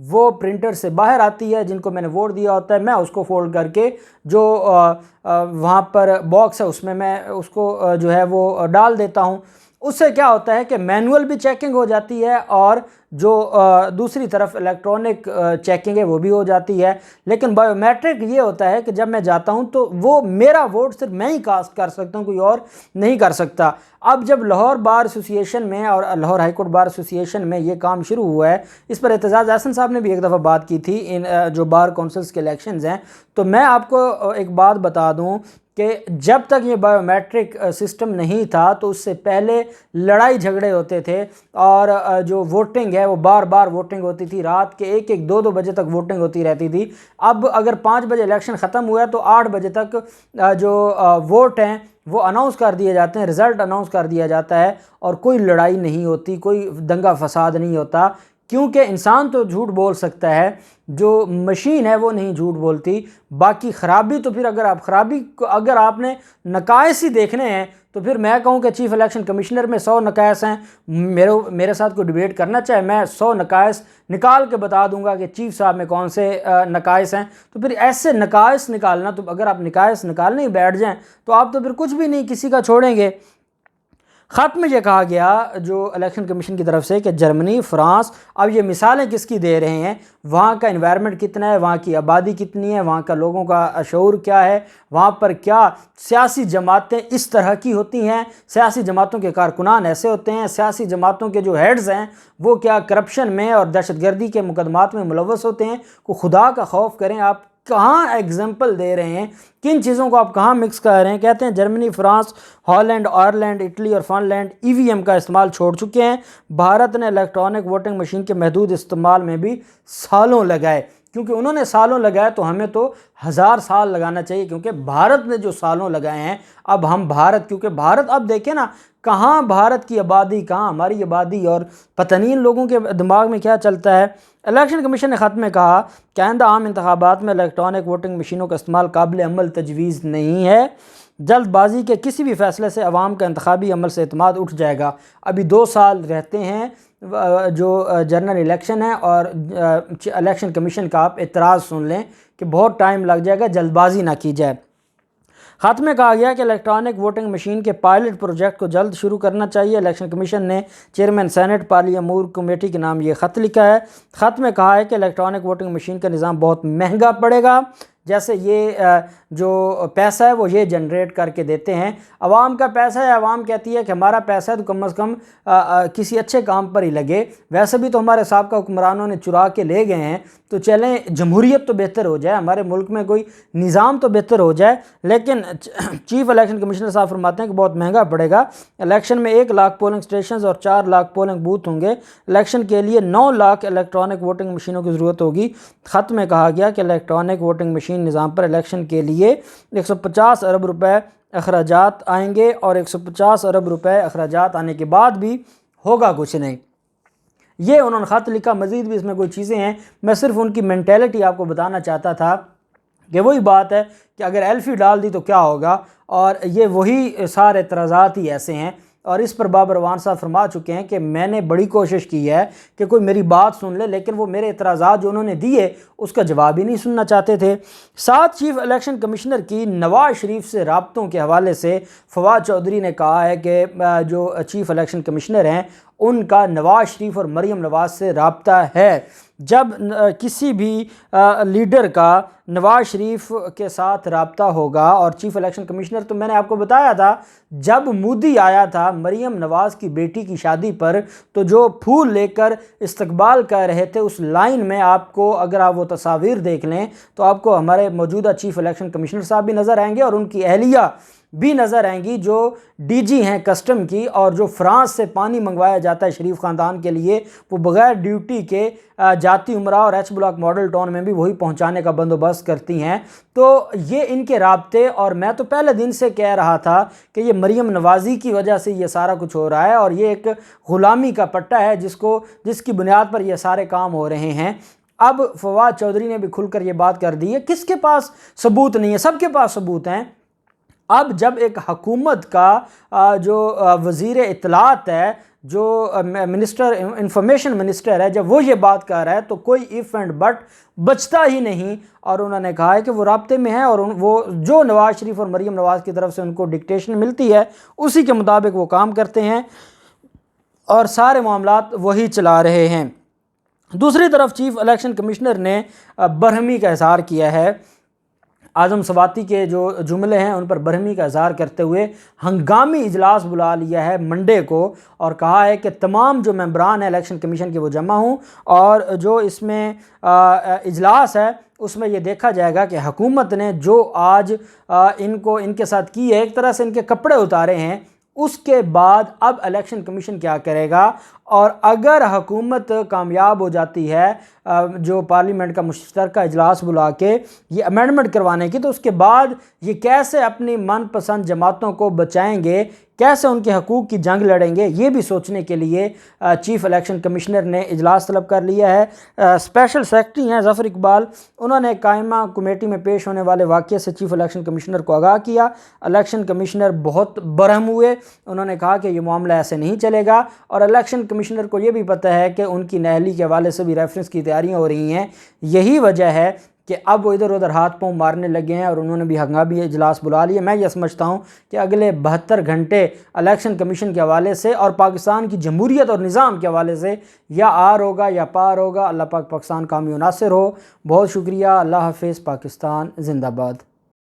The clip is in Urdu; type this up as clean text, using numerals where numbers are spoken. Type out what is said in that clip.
وہ پرنٹر سے باہر آتی ہے، جن کو میں نے ووٹ دیا ہوتا ہے میں اس کو فولڈ کر کے جو وہاں پر باکس ہے اس میں اس کو جو ہے وہ ڈال دیتا ہوں۔ اس سے کیا ہوتا ہے کہ مینول بھی چیکنگ ہو جاتی ہے اور جو دوسری طرف الیکٹرانک چیکنگ ہے وہ بھی ہو جاتی ہے۔ لیکن بائیو میٹرک یہ ہوتا ہے کہ جب میں جاتا ہوں تو وہ میرا ووٹ صرف میں ہی کاسٹ کر سکتا ہوں، کوئی اور نہیں کر سکتا۔ اب جب لاہور بار ایسوسی ایشن میں اور لاہور ہائی کورٹ بار ایسوسی ایشن میں یہ کام شروع ہوا ہے، اس پر اعتزاز احسن صاحب نے بھی ایک دفعہ بات کی تھی، ان جو بار کونسلز کے الیکشنز ہیں، تو میں آپ کو ایک بات بتا دوں کہ جب تک یہ بائیو میٹرک سسٹم نہیں تھا تو اس سے پہلے لڑائی جھگڑے ہوتے تھے اور جو ووٹنگ ہے وہ بار بار ووٹنگ ہوتی تھی، رات کے 1-2 بجے تک ووٹنگ ہوتی رہتی تھی۔ اب اگر 5 بجے الیکشن ختم ہوا ہے تو 8 بجے تک جو ووٹ ہیں وہ اناؤنس کر دیے جاتے ہیں، رزلٹ اناؤنس کر دیا جاتا ہے اور کوئی لڑائی نہیں ہوتی، کوئی دنگا فساد نہیں ہوتا، کیونکہ انسان تو جھوٹ بول سکتا ہے، جو مشین ہے وہ نہیں جھوٹ بولتی۔ باقی خرابی تو پھر اگر آپ نے نقائص ہی دیکھنے ہیں تو پھر میں کہوں کہ چیف الیکشن کمشنر میں 100 نقائص ہیں، میرے ساتھ کوئی ڈیبیٹ کرنا چاہے میں 100 نقائص نکال کے بتا دوں گا کہ چیف صاحب میں کون سے نقائص ہیں۔ تو پھر ایسے نقائص نکالنا، تو اگر آپ نقائص نکالنے ہی بیٹھ جائیں تو آپ تو پھر کچھ بھی نہیں کسی کا چھوڑیں گے۔ خط میں یہ کہا گیا جو الیکشن کمیشن کی طرف سے کہ جرمنی، فرانس، اب یہ مثالیں کس کی دے رہے ہیں، وہاں کا انوائرمنٹ کتنا ہے، وہاں کی آبادی کتنی ہے، وہاں کا لوگوں کا شعور کیا ہے، وہاں پر کیا سیاسی جماعتیں اس طرح کی ہوتی ہیں، سیاسی جماعتوں کے کارکنان ایسے ہوتے ہیں، سیاسی جماعتوں کے جو ہیڈز ہیں وہ کیا کرپشن میں اور دہشت گردی کے مقدمات میں ملوث ہوتے ہیں۔ کو خدا کا خوف کریں، آپ کہاں ایگزامپل دے رہے ہیں، کن چیزوں کو آپ کہاں مکس کر رہے ہیں۔ کہتے ہیں Germany, France, Holland, Ireland, Italy اور فن لینڈ EVM کا استعمال چھوڑ چکے ہیں۔ بھارت نے الیکٹرانک ووٹنگ مشین کے محدود استعمال میں بھی سالوں لگائے، کیونکہ انہوں نے سالوں لگائے تو ہمیں تو 1000 سال لگانا چاہیے، کیونکہ بھارت نے جو سالوں لگائے ہیں۔ اب ہم کیونکہ بھارت اب دیکھیں نا کہاں بھارت کی آبادی، کہاں ہماری آبادی، اور پتہ نہیں ان لوگوں کے دماغ میں کیا چلتا ہے۔ الیکشن کمیشن نے خط میں کہا کہ آئندہ عام انتخابات میں الیکٹرانک ووٹنگ مشینوں کا استعمال قابل عمل تجویز نہیں ہے۔ جلد بازی کے کسی بھی فیصلے سے عوام کا انتخابی عمل سے اعتماد اٹھ جائے گا۔ ابھی 2 سال رہتے ہیں جو جنرل الیکشن ہے، اور الیکشن کمیشن کا آپ اعتراض سن لیں کہ بہت ٹائم لگ جائے گا، جلد بازی نہ کی جائے۔ خط میں کہا گیا کہ الیکٹرانک ووٹنگ مشین کے پائلٹ پروجیکٹ کو جلد شروع کرنا چاہیے۔ الیکشن کمیشن نے چیئرمین سینٹ پارلی امور کمیٹی کے نام یہ خط لکھا ہے۔ خط میں کہا ہے کہ الیکٹرانک ووٹنگ مشین کا نظام بہت مہنگا پڑے گا، جیسے یہ جو پیسہ ہے وہ یہ جنریٹ کر کے دیتے ہیں، عوام کا پیسہ ہے، عوام کہتی ہے کہ ہمارا پیسہ ہے تو کم از کم کسی اچھے کام پر ہی لگے۔ ویسے بھی تو ہمارے سابقہ حکمرانوں نے چرا کے لے گئے ہیں، تو چلیں جمہوریت تو بہتر ہو جائے، ہمارے ملک میں کوئی نظام تو بہتر ہو جائے۔ لیکن چیف الیکشن کمشنر صاحب فرماتے ہیں کہ بہت مہنگا پڑے گا۔ الیکشن میں 1 لاکھ پولنگ سٹیشنز اور 4 لاکھ پولنگ بوتھ ہوں گے۔ الیکشن کے لیے 9 لاکھ الیکٹرانک ووٹنگ مشینوں کی ضرورت ہوگی۔ خط میں کہا گیا کہ الیکٹرانک ووٹنگ مشین نظام پر الیکشن کے لیے 150 ارب روپے اخراجات آئیں گے، اور 150 ارب روپے اخراجات آنے کے بعد بھی ہوگا کچھ نہیں۔ یہ انہوں نے خط لکھا، مزید بھی اس میں کوئی چیزیں ہیں، میں صرف ان کی مینٹیلٹی آپ کو بتانا چاہتا تھا کہ وہی بات ہے کہ اگر ایلفی ڈال دی تو کیا ہوگا، اور یہ وہی سارے اعتراضات ہی ایسے ہیں۔ اور اس پر بابر اعوان صاحب فرما چکے ہیں کہ میں نے بڑی کوشش کی ہے کہ کوئی میری بات سن لے، لیکن وہ میرے اعتراضات جو انہوں نے دیے اس کا جواب ہی نہیں سننا چاہتے تھے۔ ساتھ چیف الیکشن کمشنر کی نواز شریف سے رابطوں کے حوالے سے فواد چودھری نے کہا ہے کہ جو چیف الیکشن کمشنر ہیں ان کا نواز شریف اور مریم نواز سے رابطہ ہے۔ جب کسی بھی لیڈر کا نواز شریف کے ساتھ رابطہ ہوگا اور چیف الیکشن کمشنر، تو میں نے آپ کو بتایا تھا جب مودی آیا تھا مریم نواز کی بیٹی کی شادی پر، تو جو پھول لے کر استقبال کر رہے تھے اس لائن میں، آپ کو اگر آپ وہ تصاویر دیکھ لیں تو آپ کو ہمارے موجودہ چیف الیکشن کمشنر صاحب بھی نظر آئیں گے اور ان کی اہلیہ بھی نظر آئیں گی جو DG ہیں کسٹم کی، اور جو فرانس سے پانی منگوایا جاتا ہے شریف خاندان کے لیے، وہ بغیر ڈیوٹی کے جاتی عمرہ اور H بلاک ماڈل ٹاؤن میں بھی وہی پہنچانے کا بندوبست کرتی ہیں۔ تو یہ ان کے رابطے، اور میں تو پہلے دن سے کہہ رہا تھا کہ یہ مریم نوازی کی وجہ سے یہ سارا کچھ ہو رہا ہے، اور یہ ایک غلامی کا پٹا ہے جس کی بنیاد پر یہ سارے کام ہو رہے ہیں۔ اب فواد چودھری نے بھی کھل کر یہ بات کر دی ہے، کس کے پاس ثبوت نہیں ہے؟ سب کے پاس ثبوت ہیں۔ اب جب ایک حکومت کا جو وزیر اطلاعات ہے، جو منسٹر انفارمیشن منسٹر ہے، جب وہ یہ بات کہہ رہا ہے تو کوئی ایف اینڈ بٹ بچتا ہی نہیں، اور انہوں نے کہا ہے کہ وہ رابطے میں ہیں، اور وہ جو نواز شریف اور مریم نواز کی طرف سے ان کو ڈکٹیشن ملتی ہے اسی کے مطابق وہ کام کرتے ہیں اور سارے معاملات وہی چلا رہے ہیں۔ دوسری طرف چیف الیکشن کمشنر نے برہمی کا اظہار کیا ہے، اعظم سواتی کے جو جملے ہیں ان پر برہمی کا اظہار کرتے ہوئے ہنگامی اجلاس بلا لیا ہے منڈے کو، اور کہا ہے کہ تمام جو ممبران ہیں الیکشن کمیشن کے وہ جمع ہوں، اور جو اس میں اجلاس ہے اس میں یہ دیکھا جائے گا کہ حکومت نے جو آج ان کے ساتھ کی ہے، ایک طرح سے ان کے کپڑے اتارے ہیں، اس کے بعد اب الیکشن کمیشن کیا کرے گا، اور اگر حکومت کامیاب ہو جاتی ہے جو پارلیمنٹ کا مشترکہ اجلاس بلا کے یہ امینڈمنٹ کروانے کی، تو اس کے بعد یہ کیسے اپنی من پسند جماعتوں کو بچائیں گے، کیسے ان کے حقوق کی جنگ لڑیں گے، یہ بھی سوچنے کے لیے چیف الیکشن کمشنر نے اجلاس طلب کر لیا ہے۔ اسپیشل سیکرٹری ہیں ظفر اقبال، انہوں نے قائمہ کمیٹی میں پیش ہونے والے واقعے سے چیف الیکشن کمشنر کو آگاہ کیا۔ الیکشن کمشنر بہت برہم ہوئے، انہوں نے کہا کہ یہ معاملہ ایسے نہیں چلے گا، اور الیکشن کمشنر کو یہ بھی پتہ ہے کہ ان کی نااہلی کے حوالے سے بھی ریفرنس کی تیاریاں ہو رہی ہیں، یہی وجہ ہے کہ اب وہ ادھر ادھر ہاتھ پاؤں مارنے لگے ہیں، اور انہوں نے بھی ہنگامی اجلاس بلا لیا۔ میں یہ سمجھتا ہوں کہ اگلے 72 گھنٹے الیکشن کمیشن کے حوالے سے اور پاکستان کی جمہوریت اور نظام کے حوالے سے یا آر ہوگا یا پار ہوگا۔ اللہ پاک پاکستان کامی و ناصر ہو۔ بہت شکریہ، اللہ حافظ، پاکستان زندہ باد۔